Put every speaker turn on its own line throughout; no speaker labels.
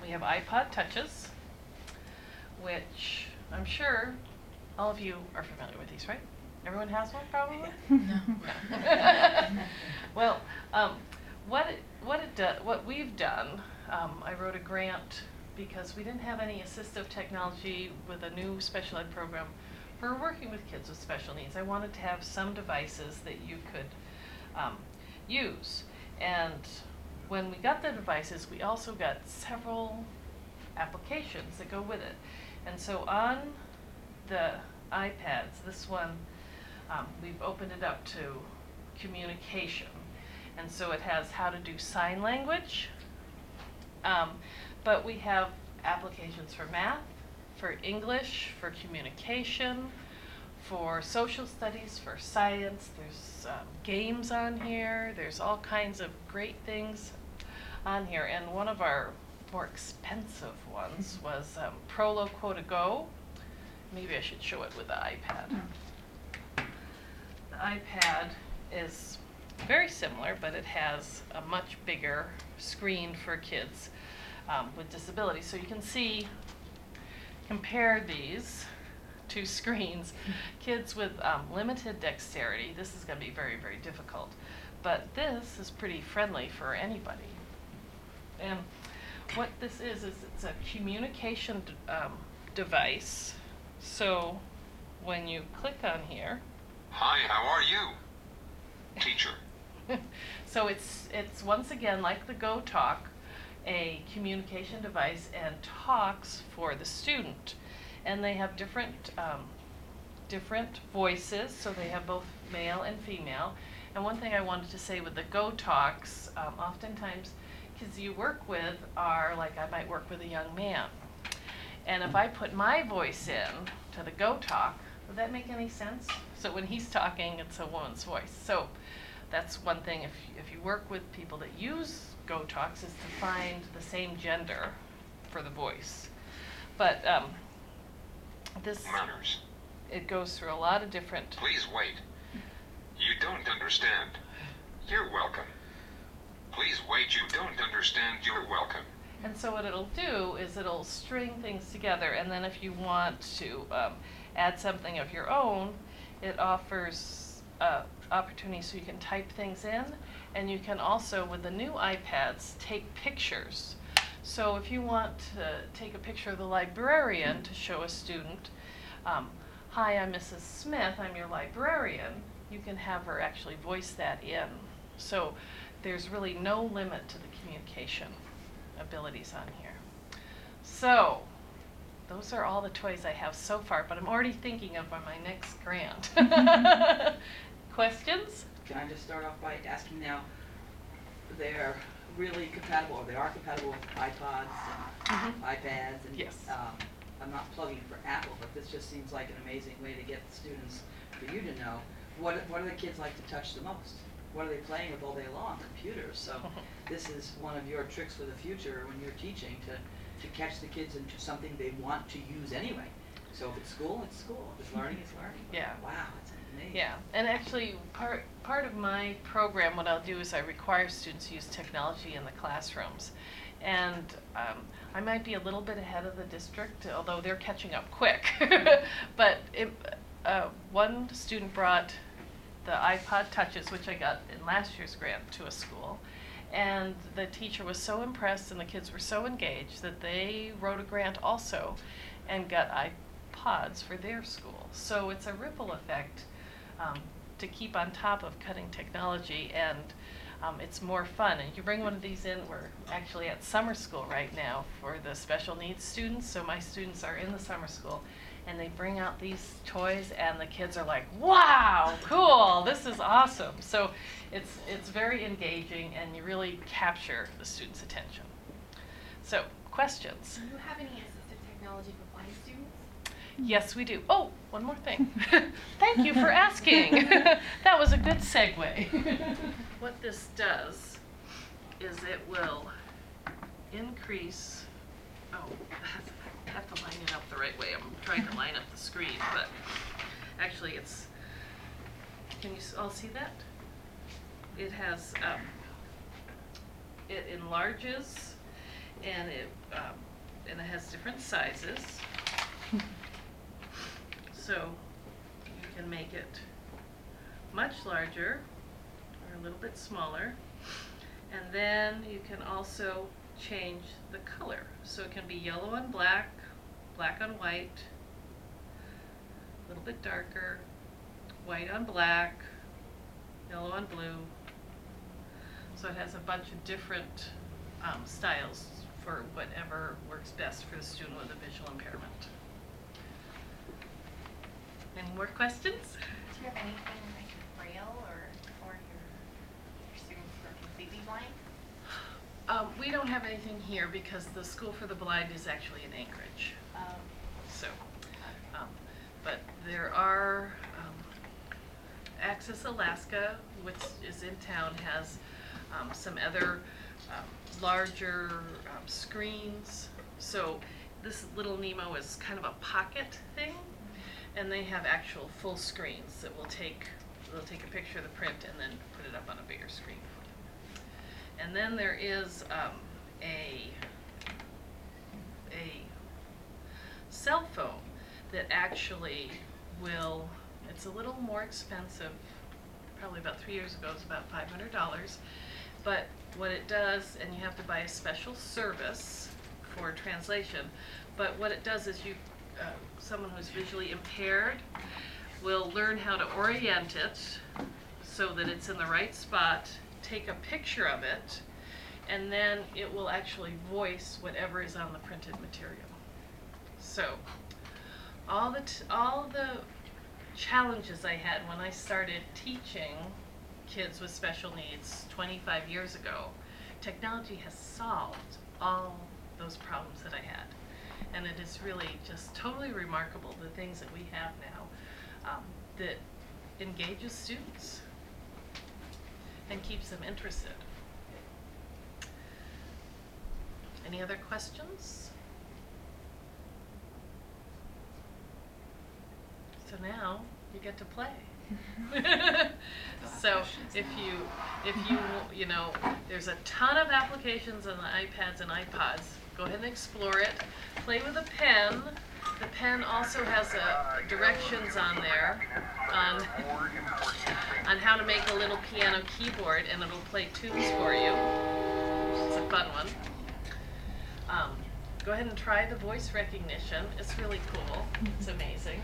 we have iPod Touches, which I'm sure all of you are familiar with these, right? Everyone has one, probably?
No.
Well, what we've done, I wrote a grant because we didn't have any assistive technology with a new special ed program for working with kids with special needs. I wanted to have some devices that you could use. And when we got the devices, we also got several applications that go with it. And so on the iPads, this one, we've opened it up to communication. And so it has how to do sign language, but we have applications for math, for English, for communication, for social studies, for science. There's games on here. There's all kinds of great things on here. And one of our more expensive ones was Prolo Quota Go. Maybe I should show it with the iPad. The iPad is very similar, but it has a much bigger screen for kids with disabilities. So you can see, compare these two screens. Kids with limited dexterity, this is going to be very, very difficult. But this is pretty friendly for anybody. And what this is it's a communication device. So when you click on here.
Hi, how are you, teacher?
So it's once again like the Go Talk, a communication device and talks for the student. And they have different voices, so they have both male and female. And one thing I wanted to say with the Go Talks, oftentimes kids you work with are like, I might work with a young man. And if I put my voice in to the Go Talk, would that make any sense? So when he's talking, it's a woman's voice. So that's one thing, if you work with people that use Go Talks, is to find the same gender for the voice. But this,
Manners.
it goes through a lot of different.
Please wait. You don't understand. You're welcome. Please wait, you don't understand. You're welcome.
And so what it'll do is it'll string things together, and then if you want to add something of your own, it offers opportunities so you can type things in, and you can also, with the new iPads, take pictures. So if you want to take a picture of the librarian to show a student, hi, I'm Mrs. Smith, I'm your librarian, you can have her actually voice that in. So there's really no limit to the communication abilities on here. So those are all the toys I have so far, but I'm already thinking of my next grant. Questions?
Can I just start off by asking now, they're really compatible, or they are compatible with iPods and iPads, and
yes.
I'm not plugging for Apple, but this just seems like an amazing way to get the students, for you to know, what do the kids like to touch the most? What are they playing with all day long? Computers. So this is one of your tricks for the future when you're teaching, to catch the kids into something they want to use anyway. So if it's school, it's school. If it's learning, it's learning.
Yeah.
Wow, that's amazing.
Yeah, and actually part of my program, what I'll do is I require students to use technology in the classrooms. And I might be a little bit ahead of the district, although they're catching up quick. But one student brought the iPod Touches, which I got in last year's grant, to a school. And the teacher was so impressed and the kids were so engaged that they wrote a grant also and got iPods for their school. So it's a ripple effect to keep on top of cutting technology, and it's more fun. And you bring one of these in, we're actually at summer school right now for the special needs students. So my students are in the summer school, and they bring out these toys and the kids are like, wow, cool, this is awesome. So it's very engaging and you really capture the students' attention. So, questions?
Do you have any assistive technology for blind students?
Yes, we do. Oh, one more thing. Thank you for asking. That was a good segue. What this does is it will increase, I have to line it up the right way. I'm trying to line up the screen, but actually can you all see that? It has, it enlarges and it and it has different sizes. So you can make it much larger or a little bit smaller. And then you can also change the color. So it can be yellow on black, black on white, a little bit darker, white on black, yellow on blue. So it has a bunch of different styles for whatever works best for the student with a visual impairment. Any more questions?
Do you have anything like braille or your students who are completely blind?
We don't have anything here because the School for the Blind is actually in Anchorage. So, but there are, Access Alaska, which is in town, has some other larger screens. So this little Nemo is kind of a pocket thing, and they have actual full screens that they'll take a picture of the print and then put it up on a bigger screen. And then there is a cell phone that actually will, it's a little more expensive, probably about 3 years ago it was about $500, but what it does, and you have to buy a special service for translation, but what it does is someone who's visually impaired will learn how to orient it so that it's in the right spot, take a picture of it, and then it will actually voice whatever is on the printed material. So all the challenges I had when I started teaching kids with special needs 25 years ago, technology has solved all those problems that I had. And it is really just totally remarkable, the things that we have now that engages students and keeps them interested. Any other questions? So now you get to play. So if you know, there's a ton of applications on the iPads and iPods. Go ahead and explore it. Play with a pen. The pen also has directions on there on how to make a little piano keyboard, and it'll play tunes for you. It's a fun one. Go ahead and try the voice recognition. It's really cool. It's amazing.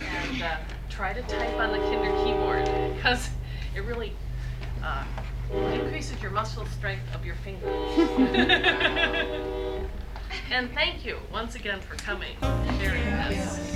And try to type on the Kinder keyboard, because it really increases your muscle strength of your fingers. And thank you once again for coming and sharing this.